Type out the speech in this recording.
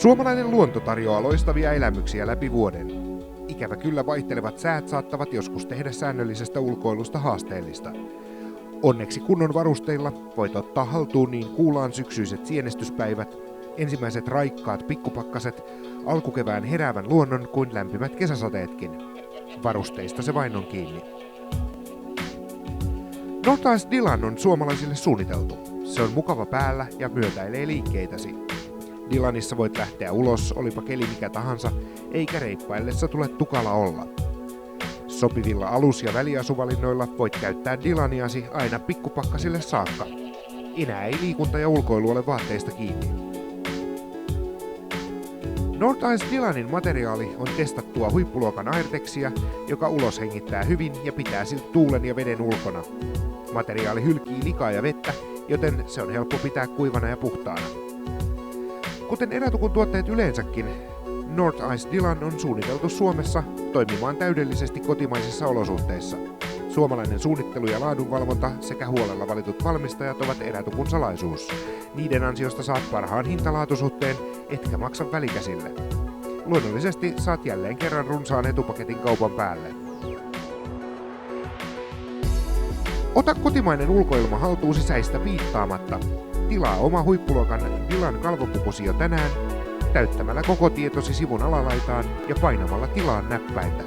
Suomalainen luonto tarjoaa loistavia elämyksiä läpi vuoden. Ikävä kyllä vaihtelevat säät saattavat joskus tehdä säännöllisestä ulkoilusta haasteellista. Onneksi kunnon varusteilla voit ottaa haltuun niin kuulaan syksyiset sienestyspäivät, ensimmäiset raikkaat pikkupakkaset, alkukevään heräävän luonnon kuin lämpimät kesäsateetkin. Varusteista se vain on kiinni. North Ice Dylan on suomalaisille suunniteltu. Se on mukava päällä ja myötäilee liikkeitäsi. Dylanissa voit lähteä ulos, olipa keli mikä tahansa, eikä reippaillessa tule tukala olla. Sopivilla alus- ja väliasuvalinnoilla voit käyttää Dylaniasi aina pikkupakkasille saakka. Enää ei liikunta ja ulkoilu ole vaatteista kiinni. North Ice Dylanin materiaali on testattua huippuluokan Airtexia, joka ulos hengittää hyvin ja pitää silti tuulen ja veden ulkona. Materiaali hylkii likaa ja vettä, joten se on helppo pitää kuivana ja puhtaana. Kuten erätukun tuotteet yleensäkin, North Ice Dylan on suunniteltu Suomessa toimimaan täydellisesti kotimaisissa olosuhteissa. Suomalainen suunnittelu ja laadunvalvonta sekä huolella valitut valmistajat ovat erätukun salaisuus. Niiden ansiosta saat parhaan hintalaatusuhteen, etkä maksa välikäsille. Luonnollisesti saat jälleen kerran runsaan etupaketin kaupan päälle. Ota kotimainen ulkoilma haltuun sisäistä piittaamatta. Tilaa oma huippuluokan Dylan kalvopukusi jo tänään, täyttämällä koko tietosi sivun alalaitaan ja painamalla tilaan näppäintä.